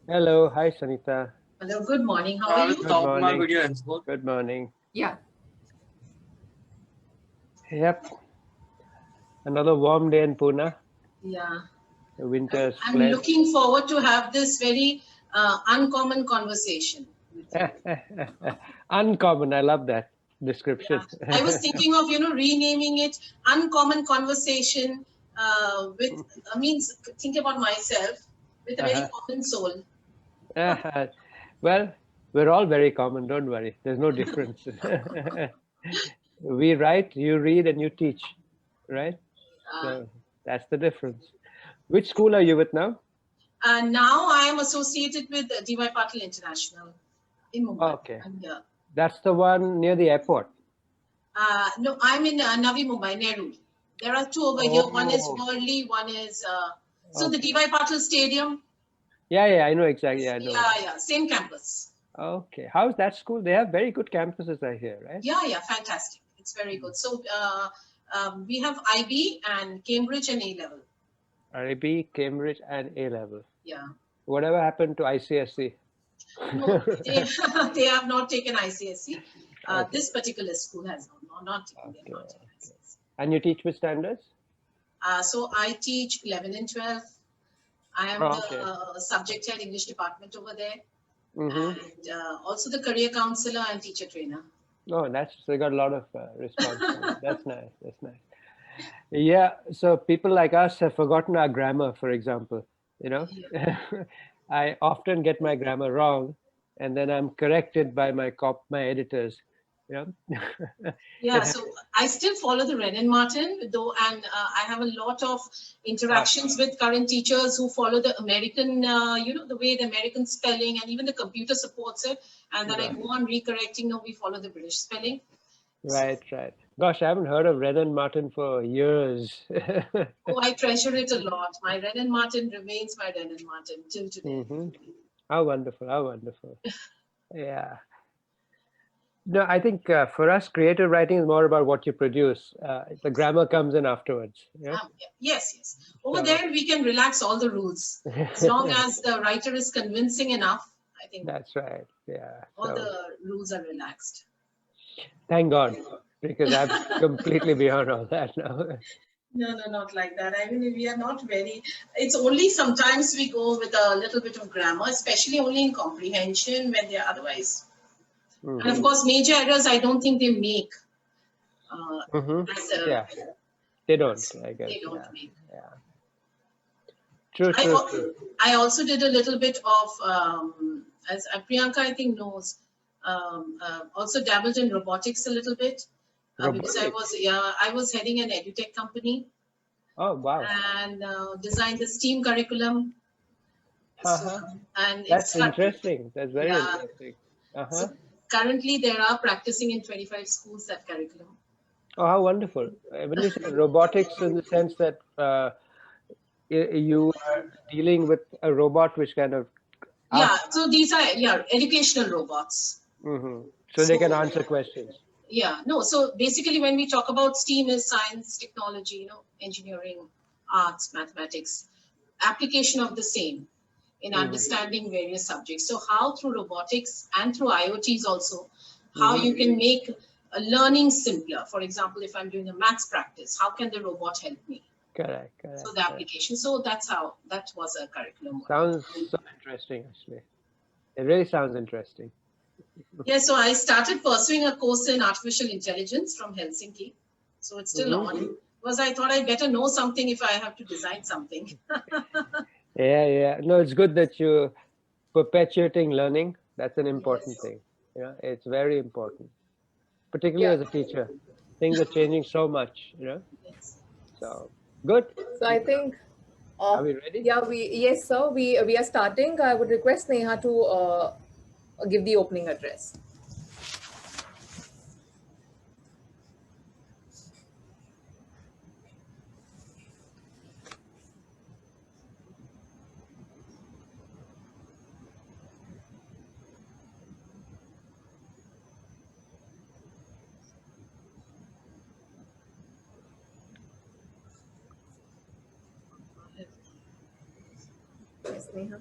Hello, hi Sunita. Hello, good morning. How are you? Good morning. Good morning. Yeah. Yep, another warm day in Pune. Yeah. The winter is I'm fled. looking forward to have this very uncommon conversation with you. Uncommon. I love that description. Yeah. I was thinking of, renaming it Uncommon Conversation means think about myself with a very common soul. Well, we're all very common. Don't worry. There's no difference. We write, you read, and you teach, right? So that's the difference. Which school are you with now? Now I am associated with D.Y. Patil International in Mumbai. Okay. And, That's the one near the airport. no, I'm in Navi Mumbai, Nehru. There are two over here. One is Worldly, one is so the D.Y. Patil Stadium. Yeah, I know exactly. I know. Yeah, same campus. Okay, how's that school? They have very good campuses, I hear, right? Yeah, fantastic. It's very good. So we have IB and Cambridge and A level. IB, Cambridge, and A level. Yeah. Whatever happened to ICSE? No, they have not taken ICSE. Okay. This particular school has not taken ICSE. And you teach with standards? So I teach 11 and 12. I am the subject head English department over there. And also the career counselor and teacher trainer. Oh, they got a lot of response. That's nice. That's nice. Yeah, so people like us have forgotten our grammar, for example. Yeah. I often get my grammar wrong, and then I'm corrected by my editors. Yeah, so I still follow the Wren and Martin, though, and I have a lot of interactions with current teachers who follow the American, the way the American spelling, and even the computer supports it. And then I go on recorrecting. No, we follow the British spelling. Right. Gosh, I haven't heard of Wren and Martin for years. Oh, I treasure it a lot. My Wren and Martin remains my Wren and Martin till today. How wonderful. Yeah. No, I think for us, creative writing is more about what you produce. The grammar comes in afterwards. Yeah? Yes. Over there, we can relax all the rules. As long as the writer is convincing enough, I think. That's right. Yeah. All the rules are relaxed. Thank God, because I'm completely beyond all that now. No, not like that. I mean, we are not very. It's only sometimes we go with a little bit of grammar, especially only in comprehension when they are otherwise. And of course, major errors, I don't think they make. Yeah, they don't, I guess. They don't make. Yeah. True. I also did a little bit of, as Priyanka, I think, knows, also dabbled in robotics a little bit. Because I was heading an edutech company. Oh, wow. And designed the STEAM curriculum. And that's interesting. That's very interesting. So currently, there are practicing in 25 schools that curriculum. Oh, how wonderful. When you say robotics in the sense that you are dealing with a robot which kind of... so these are educational robots. So they can answer questions. Yeah, no. So basically, when we talk about STEAM, is science, technology, engineering, arts, mathematics, application of the same in understanding various subjects. So how through robotics and through IoTs also, how you can make learning simpler. For example, if I'm doing a maths practice, how can the robot help me? Correct. So the application. So that was a curriculum. Sounds so interesting, actually. It really sounds interesting. Yeah, so I started pursuing a course in artificial intelligence from Helsinki. So it's still on. Because I thought I'd better know something if I have to design something. Yeah. No, it's good that you're perpetuating learning. That's an important thing. It's very important. Particularly as a teacher. Things are changing so much, Yes. So, good. So I think... are we ready? Yeah, yes, sir. We are starting. I would request Sneha to give the opening address. Sneha.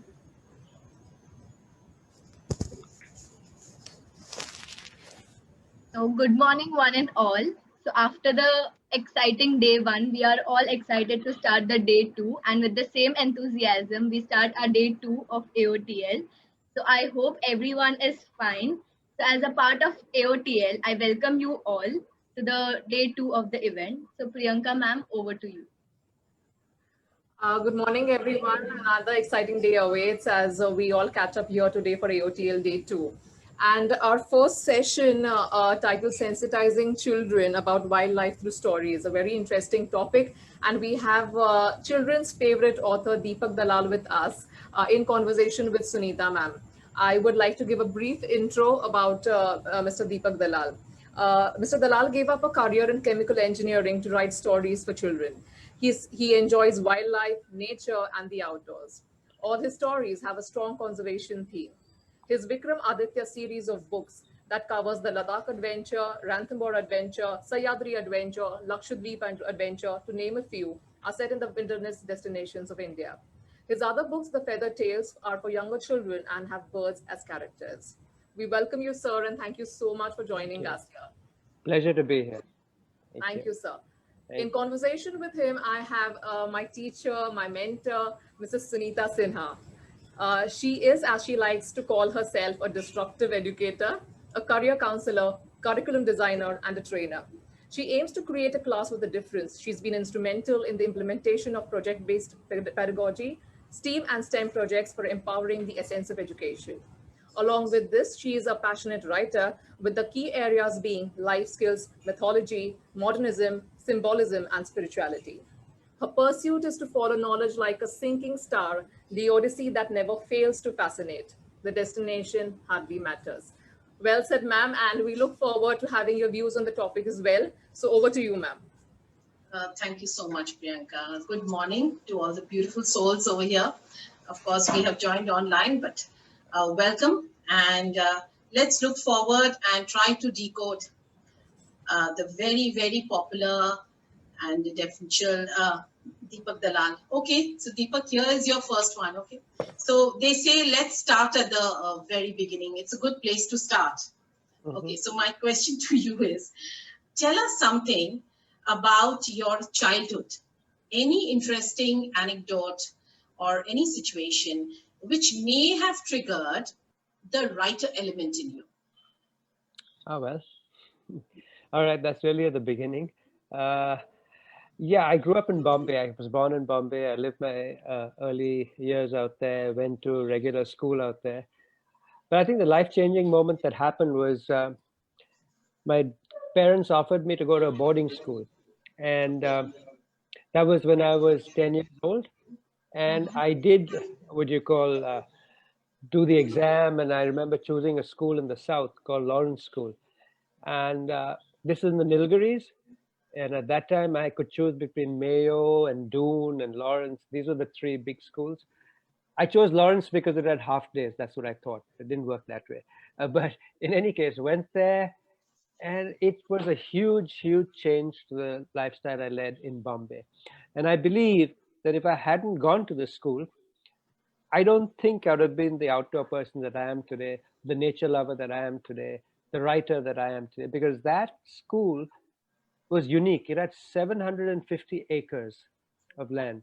So, good morning, one and all. So, after the exciting day one, we are all excited to start the day two. And with the same enthusiasm, we start our day two of AOTL. So, I hope everyone is fine. So, as a part of AOTL, I welcome you all to the day two of the event. So, Priyanka ma'am, over to you. Good morning, everyone. Another exciting day awaits as we all catch up here today for AOTL Day 2. And our first session, titled Sensitizing Children About Wildlife Through Stories, a very interesting topic. And we have children's favorite author, Deepak Dalal, with us in conversation with Sunita ma'am. I would like to give a brief intro about Mr. Deepak Dalal. Mr. Dalal gave up a career in chemical engineering to write stories for children. He enjoys wildlife, nature, and the outdoors. All his stories have a strong conservation theme. His Vikram Aditya series of books that covers the Ladakh adventure, Ranthambore adventure, Sahyadri adventure, Lakshadweep adventure, to name a few, are set in the wilderness destinations of India. His other books, The Feather Tales, are for younger children and have birds as characters. We welcome you, sir, and thank you so much for joining us here. Pleasure to be here. Thank you, sir. In conversation with him, I have my teacher, my mentor, Mrs. Sunita Sinha. She is, as she likes to call herself, a disruptive educator, a career counselor, curriculum designer, and a trainer. She aims to create a class with a difference. She's been instrumental in the implementation of project-based pedagogy, STEAM and STEM projects for empowering the essence of education. Along with this, she is a passionate writer, with the key areas being life skills, mythology, modernism, symbolism, and spirituality. Her pursuit is to follow knowledge like a sinking star, the odyssey that never fails to fascinate. The destination hardly matters. Well said, ma'am, and we look forward to having your views on the topic as well. So over to you, ma'am. Thank you so much, Priyanka. Good morning to all the beautiful souls over here. Of course, we have joined online, but welcome. And let's look forward and try to decode the very, very popular and deferential Deepak Dalal. Okay, so Deepak, here is your first one. Okay, so they say let's start at the very beginning. It's a good place to start. Okay, so my question to you is, tell us something about your childhood. Any interesting anecdote or any situation which may have triggered the writer element in you. Oh, well. All right, that's really at the beginning. Yeah, I grew up in Bombay. I was born in Bombay. I lived my early years out there, went to regular school out there. But I think the life-changing moment that happened was my parents offered me to go to a boarding school. And that was when I was 10 years old. And I did, what you call, do the exam. And I remember choosing a school in the south called Lawrence School. And this is in the Nilgiris. And at that time, I could choose between Mayo and Doon and Lawrence. These were the three big schools. I chose Lawrence because it had half days. That's what I thought. It didn't work that way. But in any case, went there. And it was a huge, huge change to the lifestyle I led in Bombay. And I believe that if I hadn't gone to the school, I don't think I would have been the outdoor person that I am today, the nature lover that I am today, the writer that I am today, because that school was unique. It had 750 acres of land.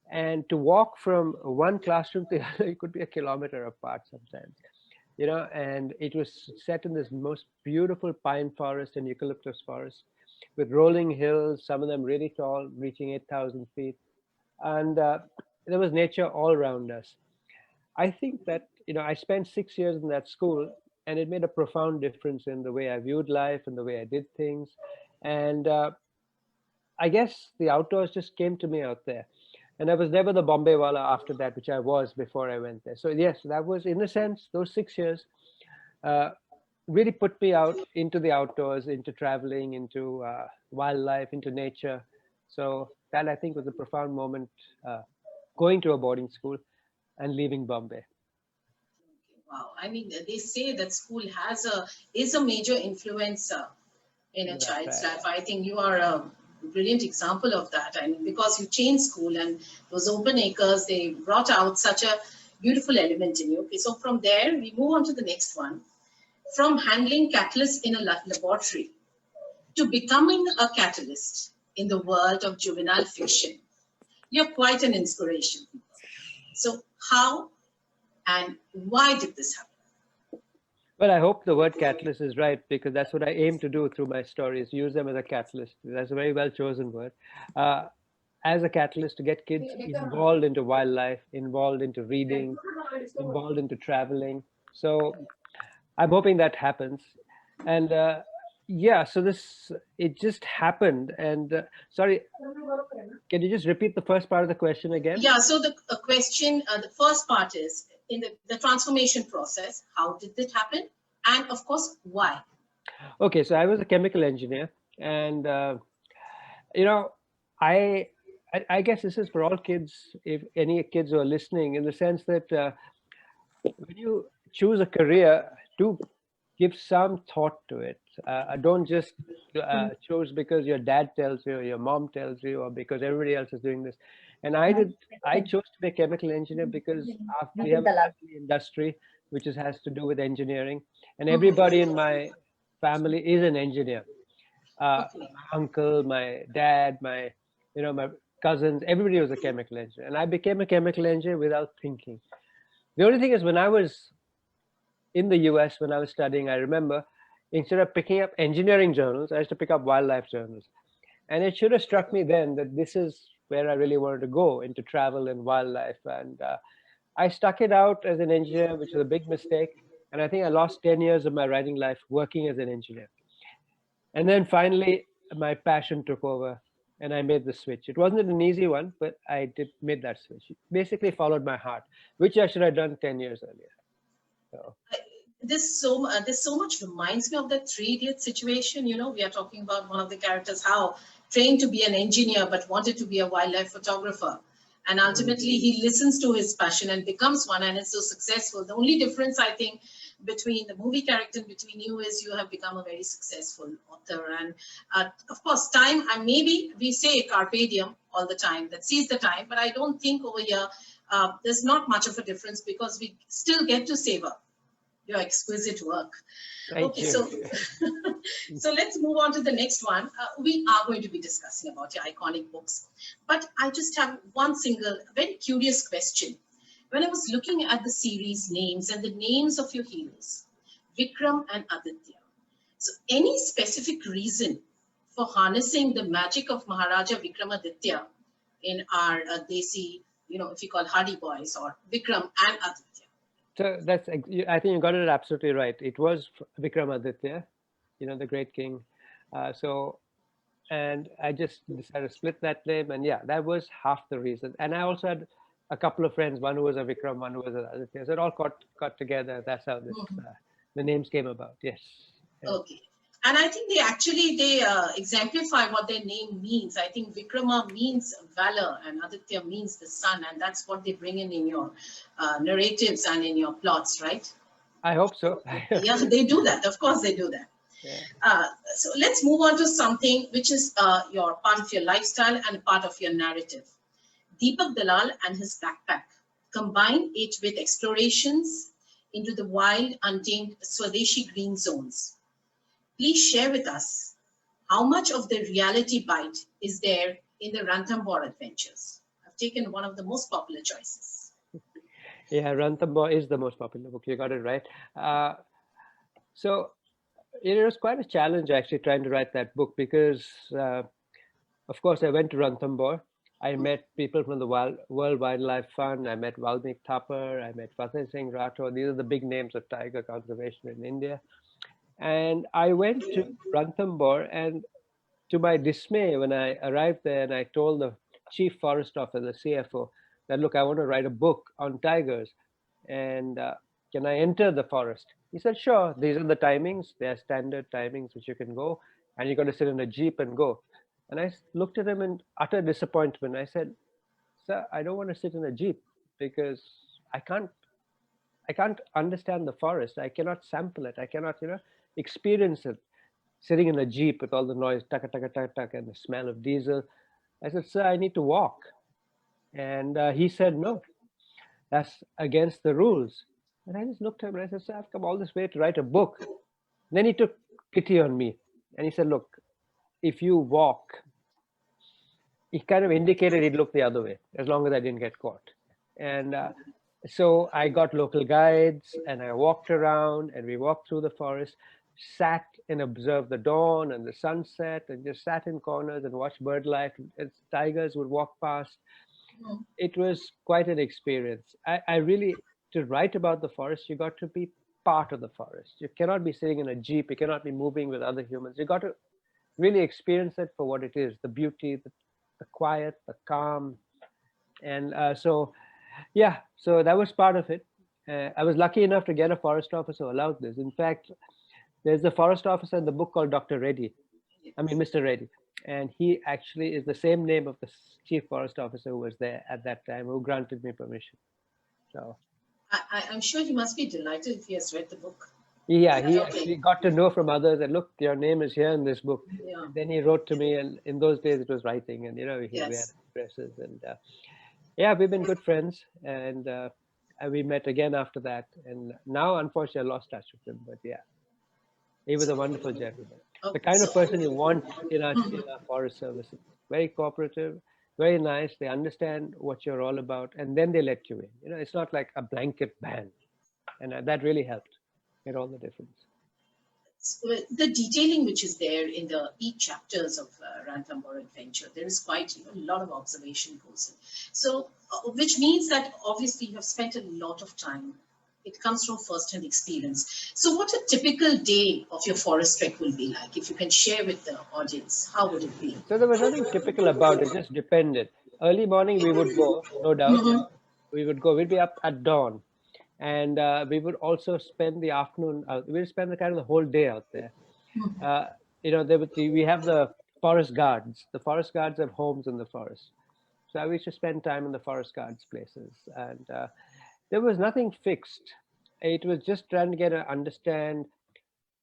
And to walk from one classroom to the other, it could be a kilometer apart sometimes. You know, and it was set in this most beautiful pine forest and eucalyptus forest with rolling hills, some of them really tall, reaching 8,000 feet. And there was nature all around us. I think that, you know, I spent 6 years in that school, and it made a profound difference in the way I viewed life and the way I did things. And I guess the outdoors just came to me out there. And I was never the Bombay wala after that, which I was before I went there. So yes, that was, in a sense, those 6 years really put me out into the outdoors, into traveling, into wildlife, into nature. So that, I think, was a profound moment, going to a boarding school and leaving Bombay. Wow, I mean, they say that school is a major influencer in a child's life. I think you are a brilliant example of that. I mean, because you changed school and those open acres, they brought out such a beautiful element in you. Okay, so from there, we move on to the next one. from handling catalysts in a laboratory to becoming a catalyst in the world of juvenile fiction. You're quite an inspiration. So how and why did this happen? Well, I hope the word catalyst is right, because that's what I aim to do through my stories, use them as a catalyst. That's a very well chosen word. As a catalyst to get kids involved into wildlife, involved into reading, involved into traveling. So I'm hoping that happens. And yeah, so it just happened. And sorry, can you just repeat the first part of the question again? Yeah, so the question, the first part is, in the transformation process, how did it happen? And of course, why? Okay, so I was a chemical engineer, and you know, I guess this is for all kids, if any kids who are listening, in the sense that when you choose a career, do give some thought to it. Don't just choose because your dad tells you, or your mom tells you, or because everybody else is doing this. And I chose to be a chemical engineer because we have a family industry which has to do with engineering, and everybody in my family is an engineer. My uncle, my dad, my cousins, everybody was a chemical engineer, and I became a chemical engineer without thinking. The only thing is, when I was in the US, when I was studying, I remember instead of picking up engineering journals, I used to pick up wildlife journals. And it should have struck me then that this is where I really wanted to go, into travel and wildlife. And I stuck it out as an engineer, which was a big mistake. And I think I lost 10 years of my writing life working as an engineer. And then finally, my passion took over and I made the switch. It wasn't an easy one, but I made that switch. Basically followed my heart, which I should have done 10 years earlier. So. This so much reminds me of that Three Idiots situation. You know, we are talking about one of the characters, how trained to be an engineer, but wanted to be a wildlife photographer. And ultimately he listens to his passion and becomes one, and is so successful. The only difference, I think, between the movie character and between you is you have become a very successful author. And of course, time, and maybe we say carpe diem all the time, that seize the time, but I don't think over here there's not much of a difference, because we still get to savor your exquisite work. Thank you. So let's move on to the next one. We are going to be discussing about your iconic books, but I just have one single, very curious question. When I was looking at the series names and the names of your heroes, Vikram and Aditya, so any specific reason for harnessing the magic of Maharaja Vikramaditya in our Desi, if you call Hardy Boys, or Vikram and Aditya? So I think you got it absolutely right. It was Vikramaditya, the great king. And I just decided to split that name, and yeah, that was half the reason. And I also had a couple of friends, one who was a Vikram, one who was an Aditya. So it all got together. That's how the names came about. Yes. Yeah. Okay. And I think they exemplify what their name means. I think Vikrama means valor and Aditya means the sun, and that's what they bring in your narratives and in your plots, right? I hope so. Yeah, they do that. Of course, they do that. Yeah. So let's move on to something which is your part of your lifestyle and part of your narrative. Deepak Dalal and his backpack combine it with explorations into the wild, untamed Swadeshi green zones. Please share with us how much of the reality bite is there in the Ranthambore adventures. I've taken one of the most popular choices. Yeah, Ranthambore is the most popular book. You got it right. So it was quite a challenge actually trying to write that book, because, of course, I went to Ranthambore. I met people from the World Wildlife Fund. I met Valmik Thapar. I met Fateh Singh Rathore. These are the big names of tiger conservation in India. And I went to Ranthambore, and to my dismay, when I arrived there and I told the chief forest officer, the CFO, that, look, I want to write a book on tigers, and can I enter the forest? He said, sure, these are the timings. They are standard timings which you can go, and you're going to sit in a jeep and go. And I looked at him in utter disappointment. I said, sir, I don't want to sit in a jeep, because I can't understand the forest. I cannot sample it. I cannot, experience it. Sitting in a jeep with all the noise, tuck, tuck, tuck, tuck, and the smell of diesel. I said, sir, I need to walk. And he said, no, that's against the rules. And I just looked at him and I said, "Sir, I've come all this way to write a book." Then he took pity on me and he said, "Look, if you walk," he kind of indicated he'd look the other way as long as I didn't get caught. And so I got local guides and I walked around and we walked through the forest, sat and observed the dawn and the sunset and just sat in corners and watched bird life as tigers would walk past. It was quite an experience. I really, to write about the forest, you got to be part of the forest. You cannot be sitting in a jeep. You cannot be moving with other humans. You got to really experience it for what it is, the beauty, the quiet, the calm. And yeah, so that was part of it. I was lucky enough to get a forest officer who allowed this. In fact, there's a forest officer in the book called Dr. Reddy. I mean, Mr. Reddy. And he actually is the same name of the chief forest officer who was there at that time, who granted me permission. So I'm sure he must be delighted if he has read the book. yeah, he actually got to know from others that, look, your name is here in this book. Yeah. Then he wrote to me, and in those days it was writing, and we had addresses, and yeah, we've been good friends, and we met again after that, and now unfortunately I lost touch with him, but yeah, he was a wonderful gentleman, the kind of person you want in our forest services. Very cooperative, very nice. They understand what you're all about, and then they let you in. It's not like a blanket ban, and that really helped. Made all the difference. The detailing which is there in the each chapters of Ranthambore Adventure, there is quite a lot of observation goes in. So, which means that obviously you have spent a lot of time. It comes from first-hand experience. So, what a typical day of your forest trek will be like? If you can share with the audience, how would it be? So there was nothing typical about it. Just depended. Early morning we would go, no doubt. We would go. We'd be up at dawn. And we would also spend the afternoon. We'd spend the kind of the whole day out there. We have the forest guards. The forest guards have homes in the forest, so we used to spend time in the forest guards' places. And there was nothing fixed. It was just trying to get to understand.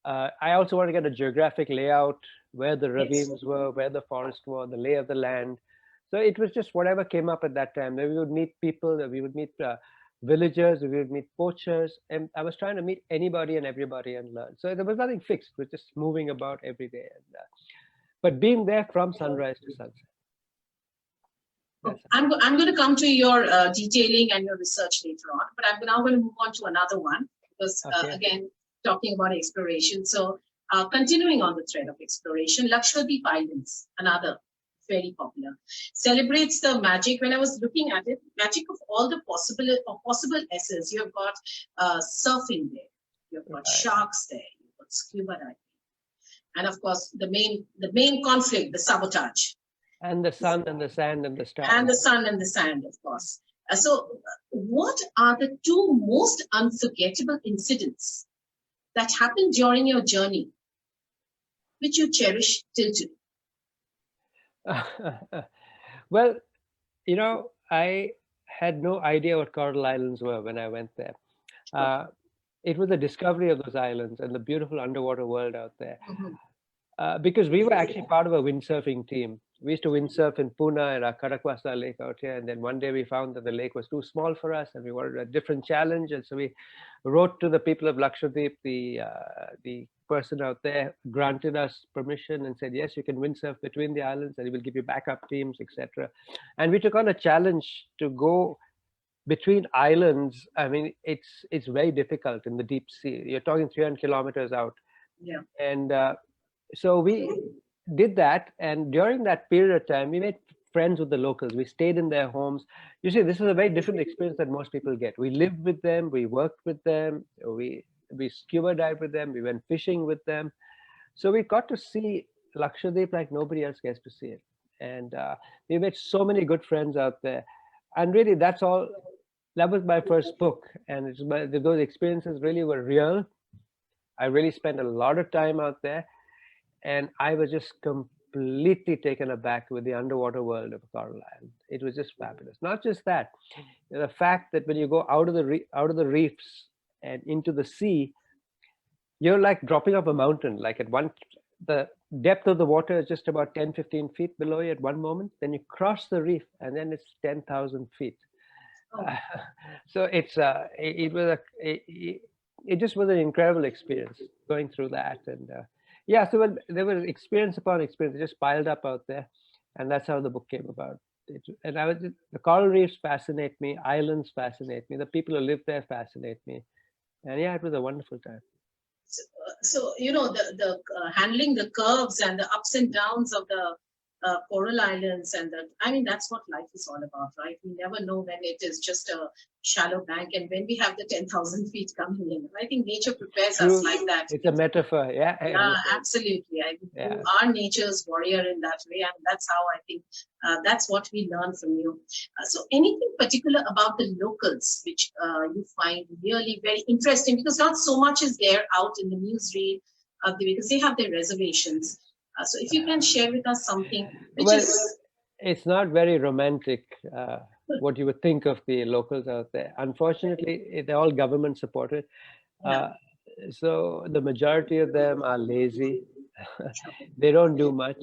I also want to get a geographic layout, where the ravines were, where the forest were, the lay of the land. So it was just whatever came up at that time. Then we would meet people. We would meet villagers, we would meet poachers, and I was trying to meet anybody and everybody and learn. So there was nothing fixed. It was just moving about every day, but being there from sunrise to sunset. I'm going to come to your detailing and your research later on, but I'm now going to move on to another one because again, talking about exploration. So continuing on the thread of exploration, Lakshadweep Islands, another very popular, celebrates the magic. When I was looking at it, magic of all the possible S's. You have got surfing there, you've got sharks there, you've got scuba diving, and of course the main conflict, the sabotage, and the sun and the sand and the stars, and the sun and the sand, of course. So, what are the two most unforgettable incidents that happened during your journey, which you cherish till today? Well, I had no idea what Coral Islands were when I went there. It was the discovery of those islands and the beautiful underwater world out there. Because we were actually part of a windsurfing team. We used to windsurf in Pune at our Karakwasa lake out here. And then one day we found that the lake was too small for us and we wanted a different challenge. And so we wrote to the people of Lakshadweep. The person out there granted us permission and said, yes, you can windsurf between the islands and he will give you backup teams, etc. And we took on a challenge to go between islands. I mean, it's very difficult in the deep sea. You're talking 300 kilometers out. Yeah. And so we did that. And during that period of time, we made friends with the locals. We stayed in their homes. You see, this is a very different experience than most people get. We lived with them. We worked with them. We scuba dived with them. We went fishing with them. So we got to see Lakshadweep like nobody else gets to see it. And we made so many good friends out there. And really, that's all. That was my first book. And those experiences really were real. I really spent a lot of time out there. And I was just completely taken aback with the underwater world of Coral Island. It was just fabulous. Not just that, the fact that when you go out of the reefs and into the sea, you're like dropping off a mountain. Like the depth of the water is just about 10-15 feet below you at one moment. Then you cross the reef, and then it's 10,000 feet. Oh. So it was it just was an incredible experience going through that. And yeah, so there was experience upon experience just piled up out there, and that's how the book came about. And the coral reefs fascinate me, islands fascinate me, the people who live there fascinate me, and yeah, it was a wonderful time. So the handling the curves and the ups and downs of the coral islands, and that's what life is all about, right? We never know when it is just a shallow bank and when we have the 10,000 feet coming in. I think nature prepares True. us like that. It's a metaphor. Yeah, absolutely. You are nature's warrior in that way, and that's how I think that's what we learn from you. So anything particular about the locals which you find really very interesting, because not so much is there out in the newsreel because they have their reservations. So if you can share with us something which is... It's not very romantic, what you would think of the locals out there. Unfortunately, they're all government supported. So the majority of them are lazy. They don't do much.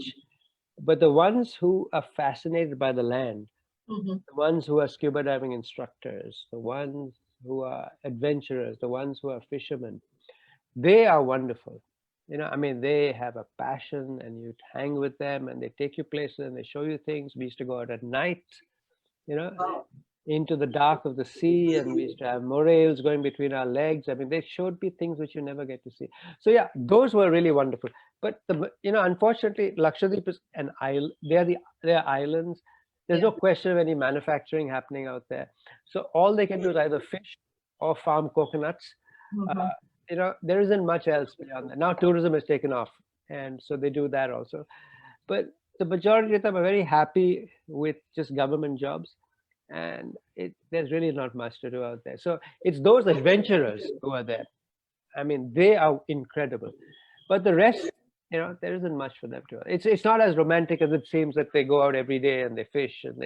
But the ones who are fascinated by the land, the ones who are scuba diving instructors, the ones who are adventurers, the ones who are fishermen, they are wonderful. They have a passion, and you hang with them, and they take you places, and they show you things. We used to go out at night, into the dark of the sea, and we used to have morails going between our legs. They showed me things which you never get to see. So yeah, those were really wonderful. But unfortunately, Lakshadweep is an island. They're islands. There's no question of any manufacturing happening out there. So all they can do is either fish or farm coconuts. There isn't much else beyond that. Now tourism has taken off, and so they do that also. But the majority of them are very happy with just government jobs, and there's really not much to do out there. So it's those adventurers who are there. They are incredible. But the rest, there isn't much for them to do. It's not as romantic as it seems, that they go out every day and they fish, and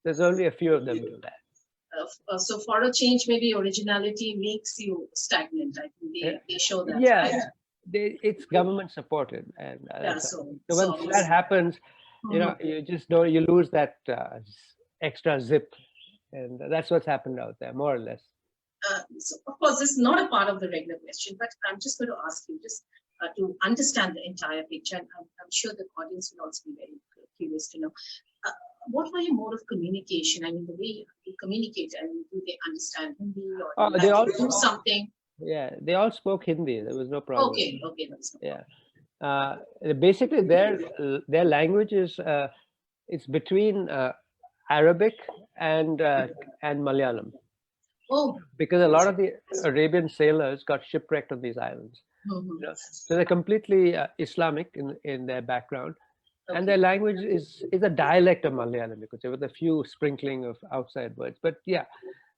there's only a few of them do that. So for a change, maybe originality makes you stagnant. I think they show that. Yeah, right? It's government supported, and so when that happens, you just don't. You lose that extra zip, and that's what's happened out there, more or less. So of course, this is not a part of the regular question, but I'm just going to ask you just to understand the entire picture, and I'm sure the audience will also be very curious to know. What were your mode of communication? The way you communicate, do they understand Hindi, or do they all do something? Yeah, they all spoke Hindi. There was no problem. Okay, that's no problem. Yeah. Basically, their language is it's between Arabic and Malayalam. Oh. Because a lot of the Arabian sailors got shipwrecked on these islands. So they're completely Islamic in their background. And their language is a dialect of Malayalam, you could say, with a few sprinkling of outside words. But yeah,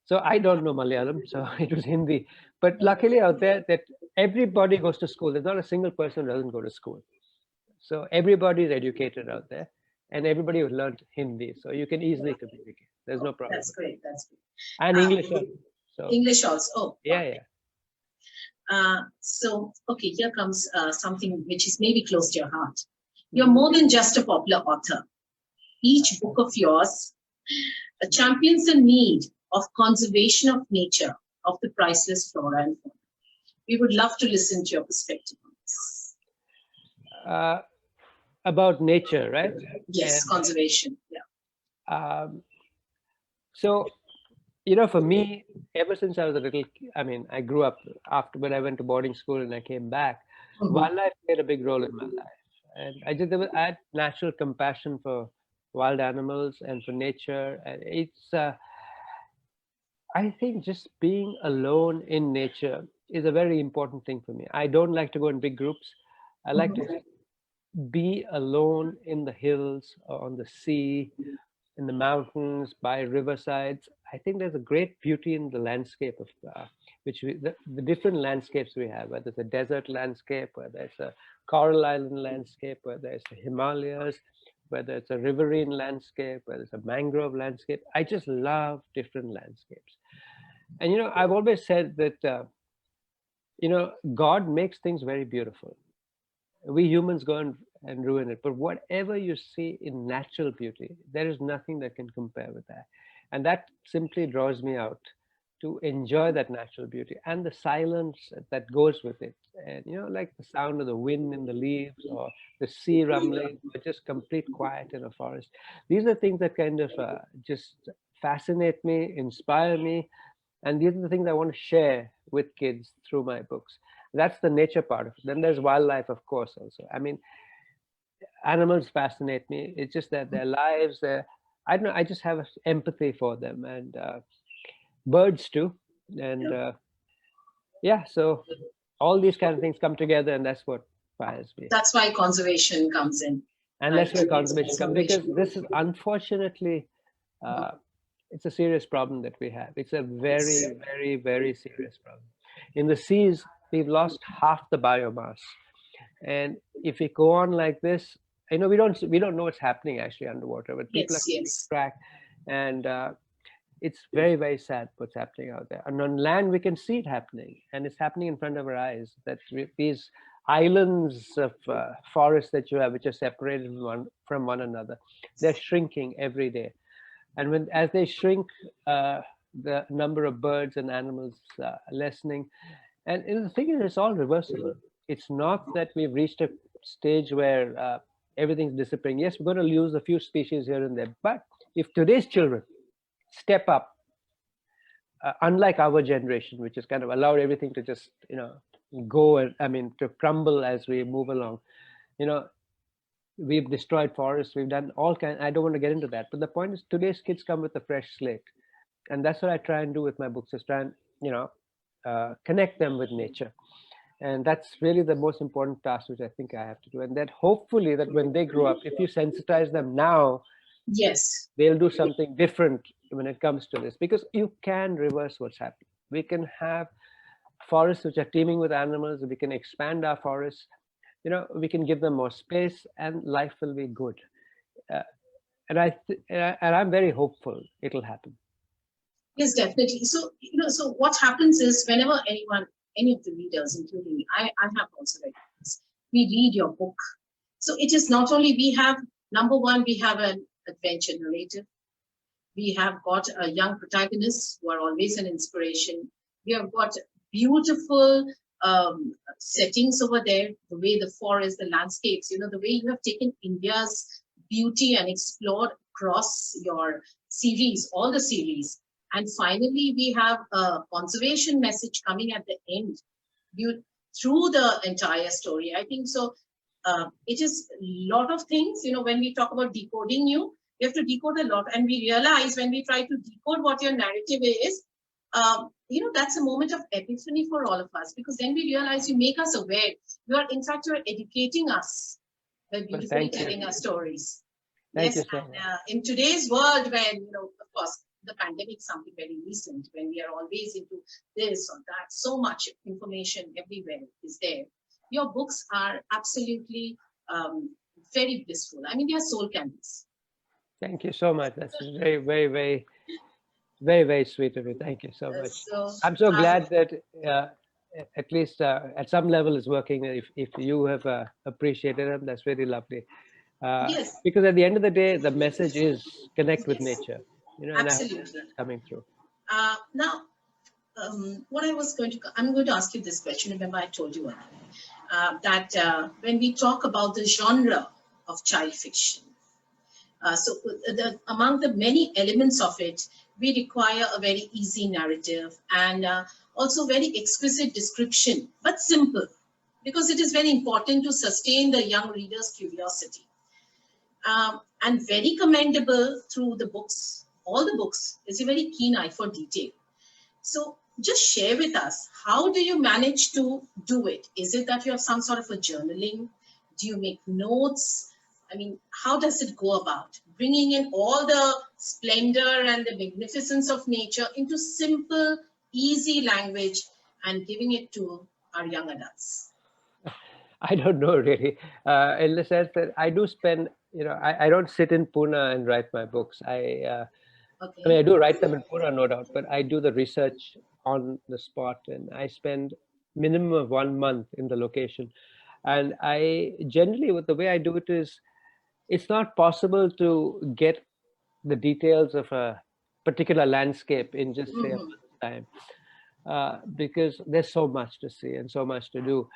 so I don't know Malayalam, so it was Hindi. But luckily out there, that everybody goes to school. There's not a single person who doesn't go to school. So everybody is educated out there, and everybody has learned Hindi. So you can easily communicate. There's no problem. That's great. And English also. So, English also. Oh. Yeah. So, okay, here comes something which is maybe close to your heart. You're more than just a popular author. Each book of yours champions the need of conservation of nature, of the priceless flora and fauna. We would love to listen to your perspective on this. About nature, right? Yes, and conservation. Yeah. So, for me, ever since I was a little, I grew up after when I went to boarding school and I came back. Wildlife played a big role in my life. And I had natural compassion for wild animals and for nature. And it's, I think just being alone in nature is a very important thing for me. I don't like to go in big groups. I like to be alone in the hills or on the sea, in the mountains, by riversides. I think there's a great beauty in the landscape of the different landscapes we have, whether it's a desert landscape, whether it's a coral island landscape, whether it's the Himalayas, whether it's a riverine landscape, whether it's a mangrove landscape. I just love different landscapes. And, I've always said that, God makes things very beautiful. We humans go and and ruin it. But whatever you see in natural beauty, there is nothing that can compare with that. And that simply draws me out to enjoy that natural beauty and the silence that goes with it. And, like the sound of the wind in the leaves, or the sea rumbling, or just complete quiet in a forest. These are things that kind of just fascinate me, inspire me. And these are the things I want to share with kids through my books. That's the nature part of it. Then there's wildlife, of course, also. I mean, animals fascinate me. It's just that their lives, I don't know, I just have empathy for them, and birds too. And yeah, so all these kind of things come together, and that's what fires me. That's why conservation comes in. And that's where conservation comes, because this is unfortunately, it's a serious problem that we have. It's a very, very, very serious problem. In the seas, we've lost half the biomass. And if we go on like this, we don't know what's happening actually underwater, but people are keeping track. And it's very, very sad what's happening out there. And on land, we can see it happening, and it's happening in front of our eyes. That these islands of forests that you have, which are separated from one another, they're shrinking every day. And as they shrink, the number of birds and animals lessening. And the thing is, it's all reversible. It's not that we've reached a stage where everything's disappearing. Yes, we're going to lose a few species here and there. But if today's children step up, unlike our generation, which has kind of allowed everything to just, go, and to crumble as we move along, we've destroyed forests, we've done all kinds. I don't want to get into that, but the point is, today's kids come with a fresh slate, and that's what I try and do with my books, is try and connect them with nature. And that's really the most important task which I think I have to do. And that hopefully that when they grow up, if you sensitize them now, yes, they'll do something different when it comes to this, because you can reverse what's happening. We can have forests which are teeming with animals. We can expand our forests. We can give them more space, and life will be good. And I'm very hopeful it'll happen. Yes, definitely. So, so what happens is, whenever any of the readers, including me, I have also read this, we read your book. So it is not only we have, number one, we have an adventure narrative. We have got a young protagonist who are always an inspiration. We have got beautiful settings over there, the way the forest, the landscapes, the way you have taken India's beauty and explored across your series, all the series. And finally, we have a conservation message coming at the end through the entire story. I think so. It is a lot of things, when we talk about decoding you have to decode a lot. And we realize when we try to decode what your narrative is, that's a moment of epiphany for all of us, because then we realize you make us aware. You're educating us by beautifully telling us stories. Thank you so much. In today's world, when, of course, the pandemic is something very recent, when we are always into this or that, so much information everywhere is there. Your books are absolutely very blissful. They are soul candies. Thank you so much. That's very, very, very, very, very sweet of you. Thank you so much. I'm so glad that at least at some level it's working. If you have appreciated them, that's really lovely. Yes. Because at the end of the day, the message is connect with nature. Absolutely. Coming through. Now, what I'm going to ask you this question. Remember, I told you earlier that when we talk about the genre of child fiction, among the many elements of it, we require a very easy narrative and also very exquisite description, but simple, because it is very important to sustain the young reader's curiosity. And very commendable through the books, all the books, is a very keen eye for detail. So just share with us, how do you manage to do it? Is it that you have some sort of a journaling? Do you make notes? How does it go about bringing in all the splendor and the magnificence of nature into simple, easy language and giving it to our young adults? I don't know really, in the sense that I do spend, I don't sit in Pune and write my books. I do write them in Pune, no doubt, but I do the research on the spot, and I spend minimum of 1 month in the location. And I generally, with the way I do it is, it's not possible to get the details of a particular landscape in just say a month's time, because there's so much to see and so much to do.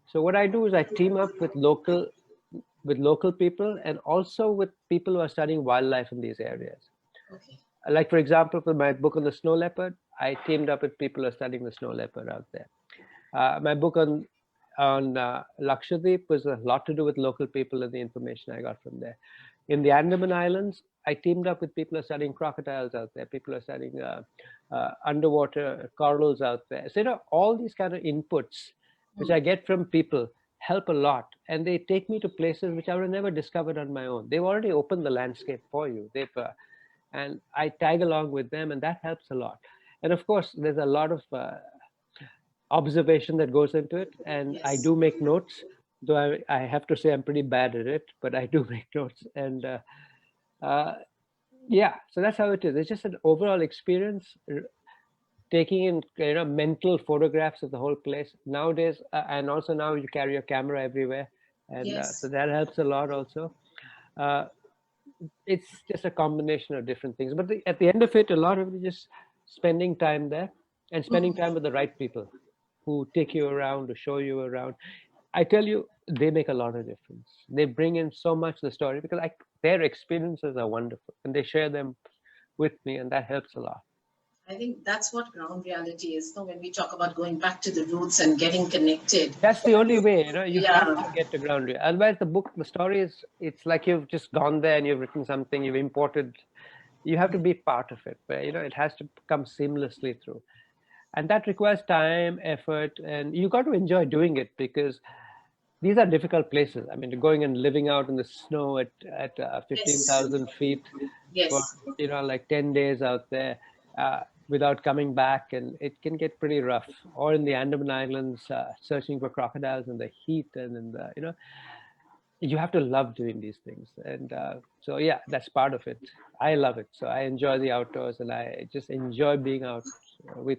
So what I do is I team up with local people, and also with people who are studying wildlife in these areas. Okay. Like, for example, for my book on the snow leopard, I teamed up with people who are studying the snow leopard out there. My book on Lakshadweep was a lot to do with local people and the information I got from there. In the Andaman Islands, I teamed up with people who are studying crocodiles out there, people who are studying underwater corals out there. So, all these kind of inputs, which I get from people, help a lot. And they take me to places which I would have never discovered on my own. They've already opened the landscape for you. And I tag along with them, and that helps a lot. And of course, there's a lot of observation that goes into it, and I do make notes, though I have to say I'm pretty bad at it, but I do make notes. And yeah, so that's how it is. It's just an overall experience, taking in mental photographs of the whole place nowadays. And also now you carry your camera everywhere, and so that helps a lot also. It's just a combination of different things, but at the end of it, a lot of it is just spending time there and spending time with the right people who take you around, to show you around. I tell you, they make a lot of difference. They bring in so much the story, because their experiences are wonderful, and they share them with me, and that helps a lot. I think that's what ground reality is. No, when we talk about going back to the roots and getting connected. That's the only way, you have to get to ground reality. Otherwise, the story is, it's like you've just gone there and you've written something, you've imported. You have to be part of it, but it has to come seamlessly through. And that requires time, effort, and you got to enjoy doing it, because these are difficult places. I mean, going and living out in the snow at 15,000 feet for like 10 days out there without coming back, and it can get pretty rough. Or in the Andaman Islands, searching for crocodiles in the heat, and in the you have to love doing these things. And so yeah, that's part of it. I love it, so I enjoy the outdoors, and I just enjoy being out with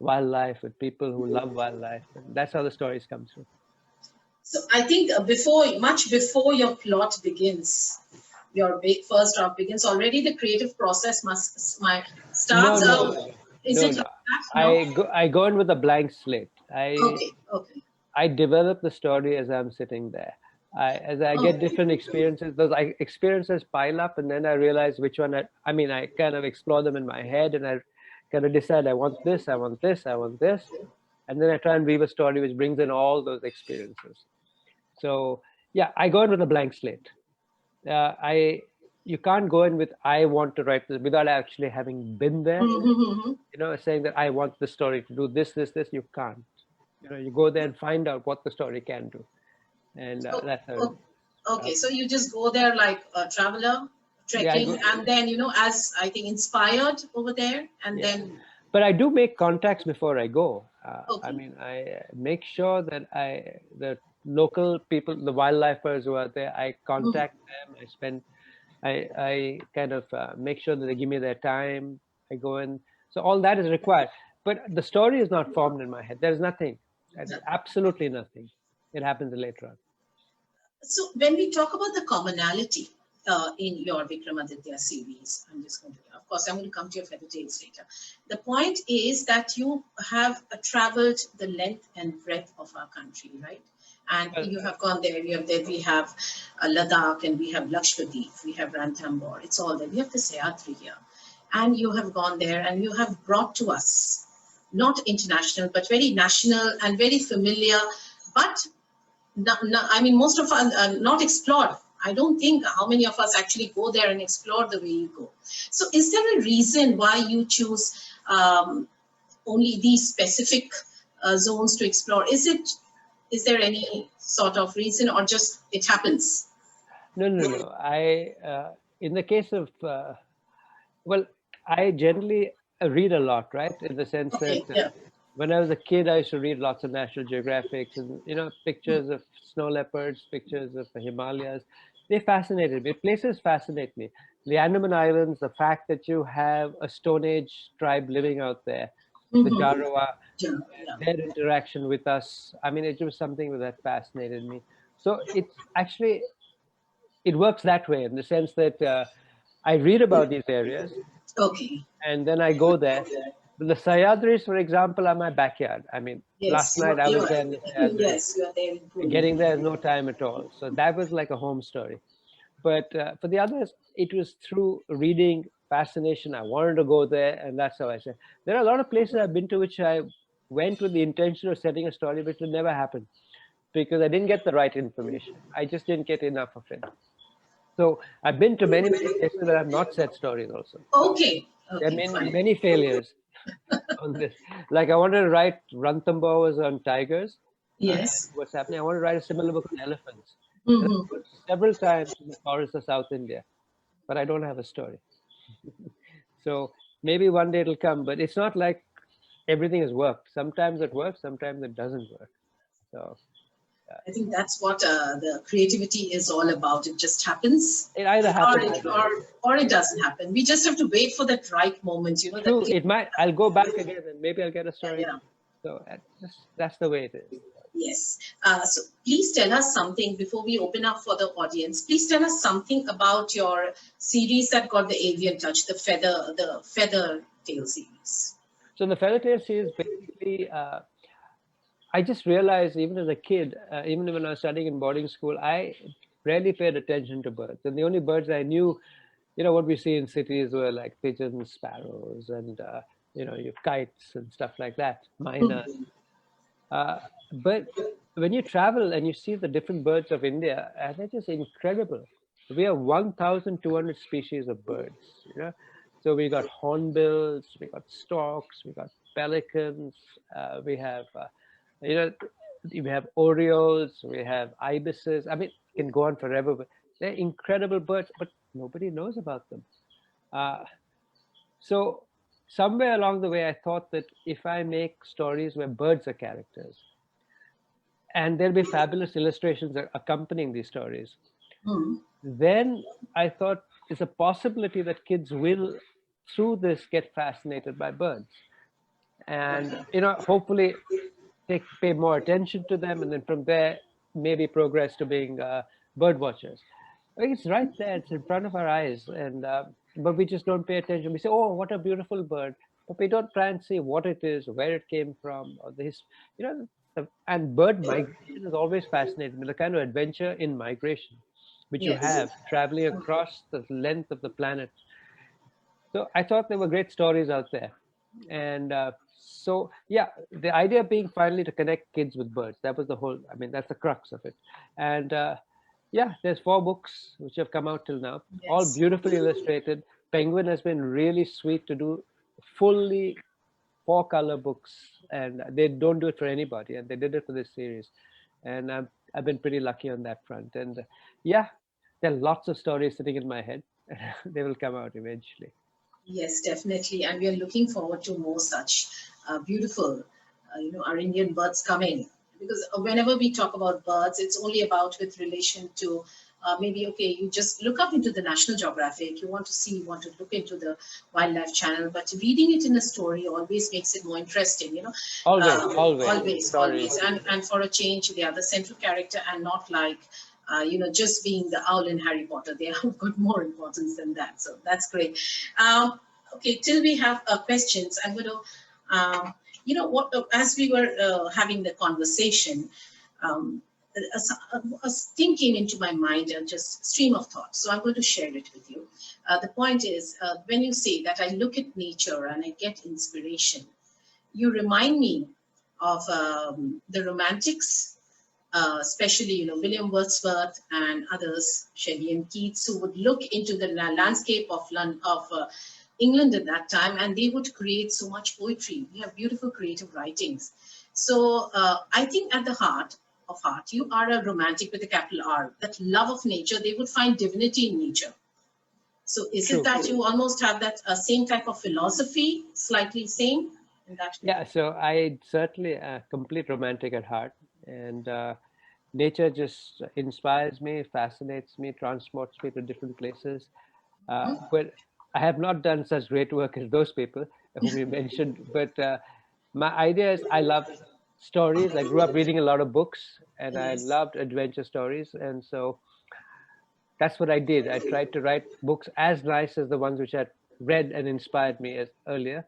wildlife, with people who love wildlife, and that's how the stories come through. So I think much before your plot begins, your first draft begins, already the creative process starts out. Is it like that? No? I go in with a blank slate. Okay. I develop the story as I'm sitting there. As I get different experiences, those experiences pile up, and then I realize which one I kind of explore them in my head, and I kind of decide, I want this, I want this, I want this. And then I try and weave a story which brings in all those experiences. So yeah, I go in with a blank slate. You can't go in with, I want to write this, without actually having been there. Saying that I want the story to do this, you can't. You go there and find out what the story can do. And that's how. Okay, so you just go there like a traveler, trekking, and then, as I think inspired over there, and then. But I do make contacts before I go. I make sure that the local people, the wildlifers who are there, I contact them. I kind of make sure that they give me their time. I go in. So all that is required. But the story is not formed in my head. There's nothing. There's absolutely nothing. It happens later on. So when we talk about the commonality in your Vikramaditya series, I'm going to come to your Feather Tales later. The point is that you have traveled the length and breadth of our country, right? And you have gone there. We have Ladakh, and we have Lakshadweep, we have Ranthambore. It's all there. We have the Sayatri here. And you have gone there, and you have brought to us, not international, but very national and very familiar, but most of us are not explored. I don't think how many of us actually go there and explore the way you go. So is there a reason why you choose only these specific zones to explore? Is there any sort of reason, or just it happens? No. In the case of, I generally read a lot, right? In the sense that when I was a kid, I used to read lots of National Geographics, and pictures of snow leopards, pictures of the Himalayas. They fascinated me. Places fascinate me. The Andaman Islands, the fact that you have a Stone Age tribe living out there, the Jarawa, their interaction with us. I mean, it was something that fascinated me. So it's actually, it works that way in the sense that I read about these areas. Okay. And then I go there. But the Sayadris, for example, are my backyard. I mean, last night I was there in the Sayadris. Yes, you are there in Getting there is no time at all. So that was like a home story. But for the others, it was through reading, fascination. I wanted to go there, and that's how I said. There are a lot of places I've been to which I went with the intention of setting a story, but it never happened because I didn't get the right information. I just didn't get enough of it. So I've been to many places that I've not set stories also. Okay. There have been many failures on this. Like I wanted to write Ranthambore was on tigers. Yes. What's happening? I want to write a similar book on elephants. Mm-hmm. Several times in the forests of South India, but I don't have a story. So maybe one day it'll come, but it's not like everything has worked. Sometimes it works, sometimes it doesn't work. So I think that's what the creativity is all about. It just happens, it either happens or it doesn't happen. We just have to wait for that right moment, you know. True, it might. I'll go back again, and maybe I'll get a story. Yeah. So that's the way it is. Yes. So please tell us something before we open up for the audience. Please tell us something about your series that got the avian touch, the feather tail series. So the feather tail series basically. I just realized, even as a kid, even when I was studying in boarding school, I rarely paid attention to birds. And the only birds I knew, what we see in cities were like pigeons, sparrows, and, your kites and stuff like that, miners. But when you travel and you see the different birds of India, they're just incredible. We have 1,200 species of birds, So we got hornbills, we got storks, we got pelicans, we have... we have orioles, we have ibises. I mean, it can go on forever, but they're incredible birds, but nobody knows about them. So somewhere along the way, I thought that if I make stories where birds are characters, and there'll be fabulous illustrations accompanying these stories, then I thought there's a possibility that kids will, through this, get fascinated by birds. And, hopefully pay more attention to them, and then from there maybe progress to being bird watchers. I think it's right there, it's in front of our eyes, and but we just don't pay attention. We say, oh, what a beautiful bird, but we don't try and see what it is, where it came from, or this, and bird migration has always fascinated me, the kind of adventure in migration which you have traveling across the length of the planet. So I thought there were great stories out there, and so, yeah, the idea being finally to connect kids with birds. That was the whole, that's the crux of it. And there's 4 books which have come out till now, all beautifully illustrated. Penguin has been really sweet to do fully 4-color books, and they don't do it for anybody, and they did it for this series. And I've been pretty lucky on that front. And there are lots of stories sitting in my head. They will come out eventually. Yes, definitely. And we are looking forward to more such beautiful, our Indian birds coming. Because whenever we talk about birds, it's only about with relation to maybe, okay, you just look up into the National Geographic, you want to look into the Wildlife Channel, but reading it in a story always makes it more interesting, Always. And for a change, they are the central character and not like, just being the owl in Harry Potter. They have got more importance than that. So that's great. Okay, till we have questions, I'm going to, as we were having the conversation, a thing came into my mind, just stream of thought. So I'm going to share it with you. The point is, when you say that I look at nature and I get inspiration, you remind me of the Romantics, especially, William Wordsworth and others, Shelley and Keats, who would look into the landscape of England at that time, and they would create so much poetry. We have beautiful creative writings. So I think at the heart of heart, you are a romantic with a capital R. That love of nature, they would find divinity in nature. So is it that you almost have that same type of philosophy, slightly same? In that way? Yeah, so I certainly a complete romantic at heart, and nature just inspires me, fascinates me, transports me to different places. But I have not done such great work as those people whom you mentioned, but My idea is I love stories. I grew up reading a lot of books, and I Yes. loved adventure stories, and so that's what I did. I tried to write books as nice as the ones which had read and inspired me as earlier.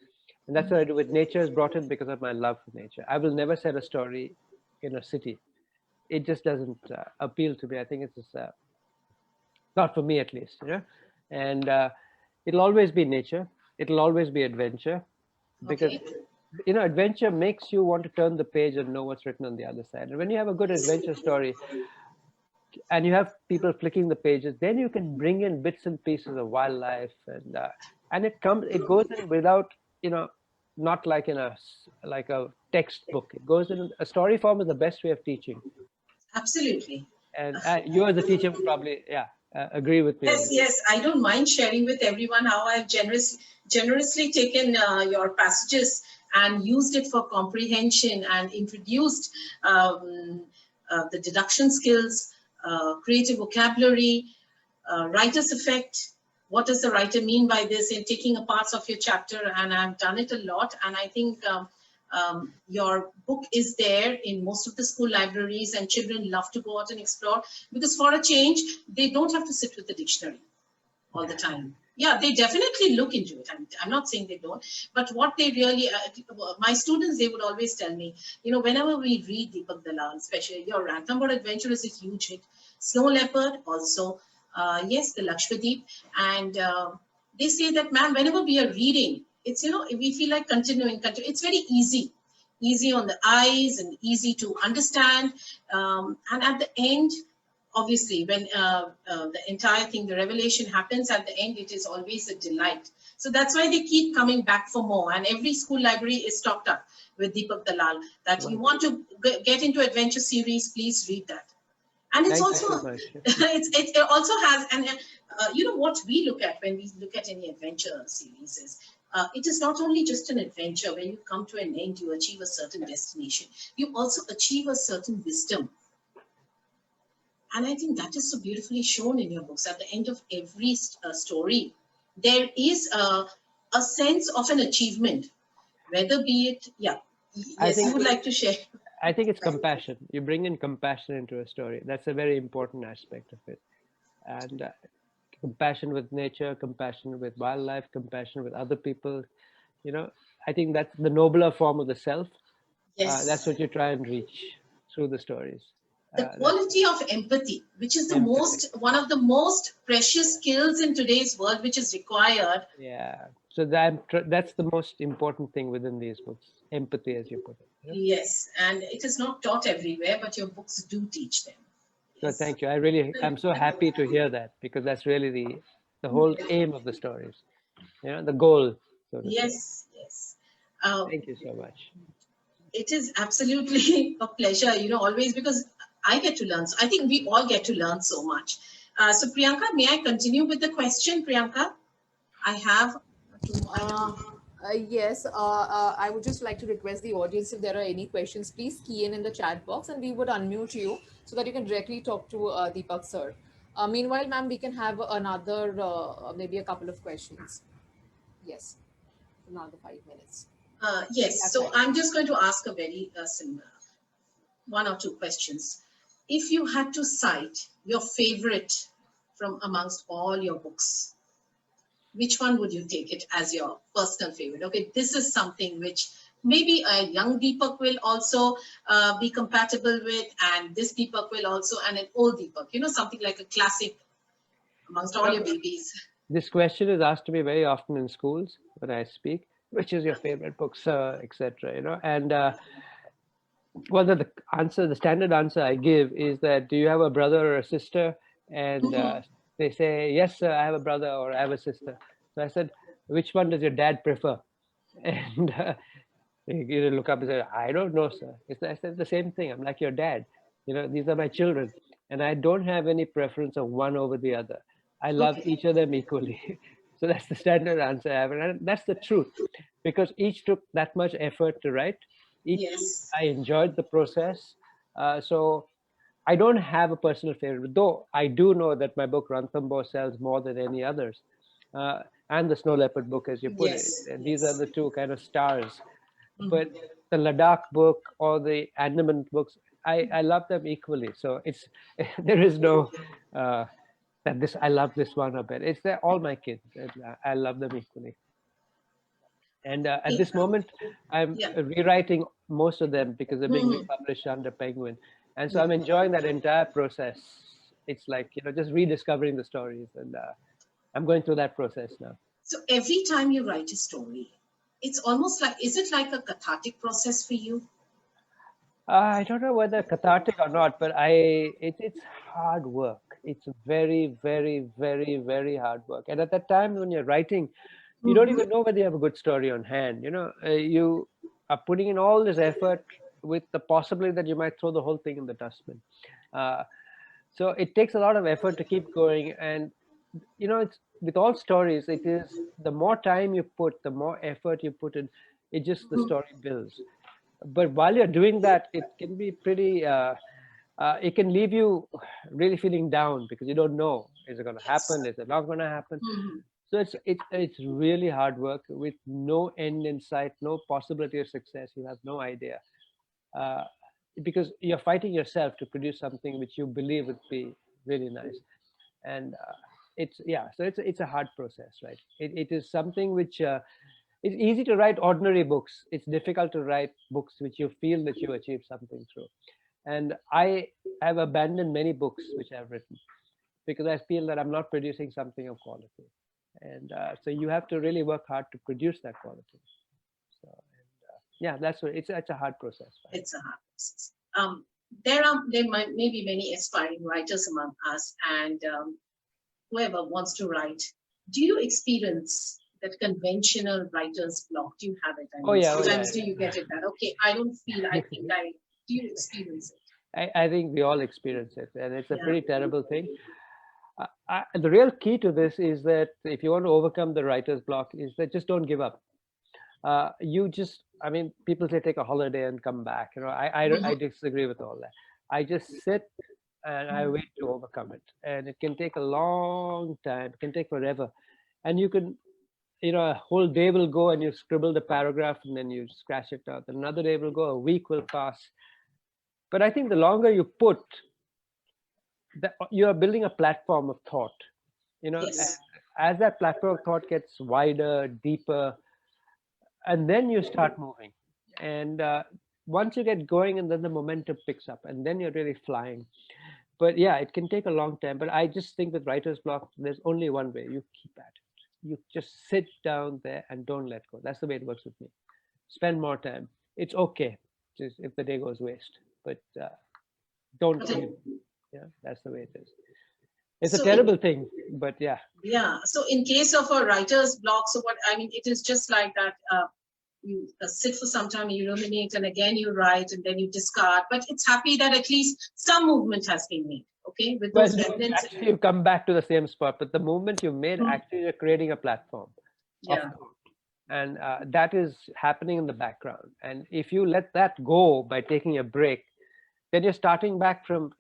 And that's what I do with nature is brought in because of my love for nature. I will never set a story in a city. It just doesn't appeal to me. I think it's just, not for me at least, you know. And it'll always be nature. It'll always be adventure because, Okay. you know, adventure makes you want to turn the page and know what's written on the other side. And when you have a good adventure story, and you have people flicking the pages, then you can bring in bits and pieces of wildlife, and it goes in without, you know, not like in like a textbook. It goes in a story form is the best way of teaching. Absolutely. And you as a teacher would probably, yeah, agree with me on Yes, that. yes. I don't mind sharing with everyone how I've generously taken your passages and used it for comprehension and introduced the deduction skills, creative vocabulary, writer's effect. What does the writer mean by this in taking a parts of your chapter? And I've done it a lot. And I think your book is there in most of the school libraries, and children love to go out and explore, because for a change, they don't have to sit with the dictionary all the time. Yeah, they definitely look into it. I'm not saying they don't, but what they really, my students, they would always tell me, you know, whenever we read Deepak Dalal, especially your Ranthambore Adventure is a huge hit. Snow Leopard also, yes, the Lakshmadeep, and they say that, ma'am, whenever we are reading, it's, you know, we feel like continuing. It's very easy on the eyes and easy to understand. And at the end, obviously, when the entire thing, the revelation happens at the end, it is always a delight. So that's why they keep coming back for more. And every school library is stocked up with Deepak Dalal. That you want to get into adventure series, please read that. And it's Thank also, you so much. it also has, and you know what we look at when we look at any adventure series is, it is not only just an adventure. When you come to an end, you achieve a certain destination. You also achieve a certain wisdom. And I think that is so beautifully shown in your books. At the end of every story, there is a sense of an achievement, whether be it, yeah. Yes, you would like to share. I think it's compassion. You bring in compassion into a story. That's a very important aspect of it. And compassion with nature, compassion with wildlife, compassion with other people. You know, I think that's the nobler form of the self. That's Yes. what you try and reach through the stories. The quality of empathy, which is the one of the most precious skills in today's world, which is required. Yeah. So that's the most important thing within these books, empathy, as you put it. You know? Yes, and it is not taught everywhere, but your books do teach them. So thank you. I'm so happy to hear that, because that's really the whole aim of the stories. You know, the goal. So to say. Yes, yes. Thank you so much. It is absolutely a pleasure, you know, always, because I get to learn. So I think we all get to learn so much. So Priyanka, may I continue with the question, Priyanka? I have. Yes, I would just like to request the audience, if there are any questions, please key in the chat box and we would unmute you so that you can directly talk to Deepak sir. Meanwhile, ma'am, we can have another, maybe a couple of questions. Yes, another 5 minutes. Yes, so I'm just going to ask a very similar, one or two questions. If you had to cite your favorite from amongst all your books, which one would you take it as your personal favorite? Okay, this is something which maybe a young Deepak will also be compatible with, and this Deepak will also, and an old Deepak, you know, something like a classic amongst all your babies. This question is asked to me very often in schools when I speak. Which is your favorite book, sir, etc. You know, and well, the standard answer I give is that, do you have a brother or a sister? And they say, yes, sir, I have a brother or I have a sister. So I said, which one does your dad prefer? And you look up and say, I don't know, sir. I said the same thing. I'm like your dad. You know, these are my children, and I don't have any preference of one over the other. I love each of them equally. So that's the standard answer I have, and that's the truth, because each took that much effort to write. Yes. I enjoyed the process. So I don't have a personal favorite, though I do know that my book Ranthambore sells more than any others. And the Snow Leopard book, as you put it. And these are the two kind of stars. but the Ladakh book or the Andaman books, I love them equally. So it's there is no that this I love this one or better. It's they're all my kids, and I love them equally. And at this moment, I'm Yeah. rewriting most of them because they're being republished under Penguin, and so I'm enjoying that entire process. It's like just rediscovering the stories, and I'm going through that process now. So every time you write a story, it's almost like, is it like a cathartic process for you? I don't know whether cathartic or not, but it's hard work. It's very, very, very, very hard work. And at that time when you're writing, you don't even know whether you have a good story on hand. You are putting in all this effort with the possibility that you might throw the whole thing in the dustbin. So it takes a lot of effort to keep going. And it's with all stories, it is the more time you put, the more effort you put in, the story builds. But while you're doing that, it can be pretty it can leave you really feeling down because you don't know, is it going to happen, is it not going to happen? So it's really hard work with no end in sight, no possibility of success. You have no idea because you're fighting yourself to produce something which you believe would be really nice. And so it's a hard process, right? It is something which it's easy to write ordinary books. It's difficult to write books which you feel that you achieved something through. And I have abandoned many books which I've written because I feel that I'm not producing something of quality. And so you have to really work hard to produce that quality. So that's what it's a hard process. Right? It's a hard process. There may be many aspiring writers among us, and whoever wants to write. Do you experience that conventional writer's block? Do you have it? Sometimes do you get it that, okay, I don't feel, I think do you experience it? I think we all experience it, and it's a pretty terrible thing. The real key to this is that if you want to overcome the writer's block, is that just don't give up. People say take a holiday and come back. I disagree with all that. I just sit and I wait to overcome it, and it can take a long time. It can take forever, and you can. A whole day will go and you scribble the paragraph and then you scratch it out. Another day will go, a week will pass. But I think the longer you put, you are building a platform of thought. Yes. As that platform of thought gets wider, deeper, and then you start moving. And once you get going, and then the momentum picks up, and then you're really flying. But yeah, it can take a long time. But I just think with writer's block, there's only one way: you keep at it. You just sit down there and don't let go. That's the way it works with me. Spend more time. It's okay just if the day goes waste, but don't. That's the way it is. It's a terrible thing, but yeah. Yeah. So in case of a writer's block, it is just like that. You sit for some time, you ruminate, and again you write, and then you discard. But it's happy that at least some movement has been made. Okay, with those remnants, actually you come back to the same spot, but the movement you made, actually you're creating a platform of thought, and that is happening in the background. And if you let that go by taking a break, then you're starting back from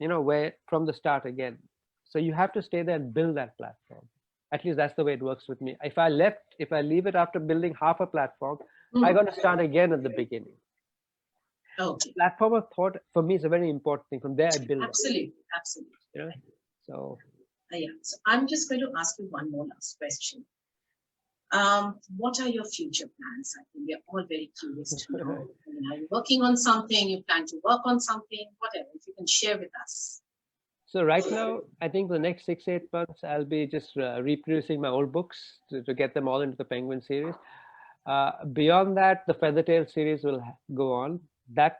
from the start again. So you have to stay there and build that platform. At least that's the way it works with me. If I leave it after building half a platform, I'm going to start again at the beginning. Okay. Platform of thought for me is a very important thing. From there, I build. Absolutely. So. So I'm just going to ask you one more last question. What are your future plans? I think we're all very curious to know. Are you working on something? You plan to work on something? Whatever, if you can share with us. So right now, I think the next 6-8 months, I'll be just reproducing my old books to get them all into the Penguin series. Beyond that, the Feathertail series will go on. That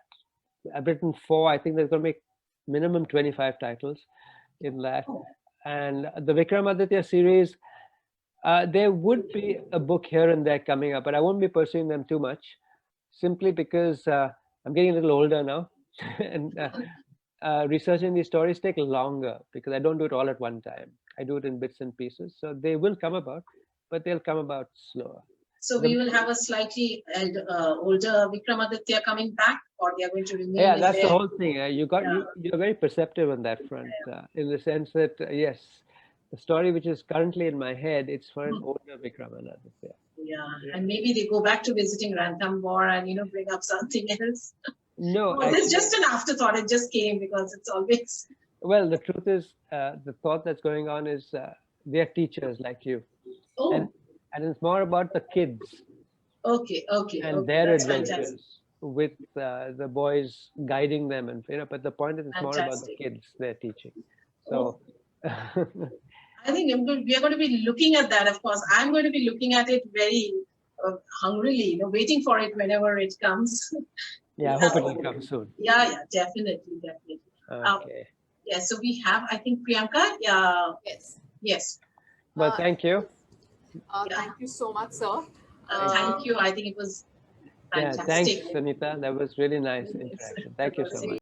I've written 4. I think there's going to be minimum 25 titles in that. And the Vikramaditya series, there would be a book here and there coming up, but I won't be pursuing them too much, simply because I'm getting a little older now. And researching these stories take longer because I don't do it all at one time. I do it in bits and pieces. So they will come about, but they'll come about slower. So we will have a slightly older Vikramaditya coming back, or they are going to remain. Yeah, that's the whole thing. You're very perceptive on that front, in the sense that yes, the story which is currently in my head, it's for an older Vikramananda. Yeah, and maybe they go back to visiting Ranthambore and bring up something else. No, It's just an afterthought. It just came because it's always. Well, the truth is, the thought that's going on is they're teachers like you. Oh. And it's more about the kids. Okay. And their That's adventures fantastic. with the boys guiding them, and but the point is, it's more about the Fantastic. kids they're teaching. So. I think we are going to be looking at that. Of course, I'm going to be looking at it very hungrily, waiting for it whenever it comes. Yeah, I hope it will come soon. Yeah, definitely. Okay. Yeah, so we have, I think, Priyanka. Yeah. Yes. Well, thank you. Thank you so much, sir. Thank you. I think it was fantastic. Yeah, thanks, Sunita. That was really nice interaction. Thank you so much.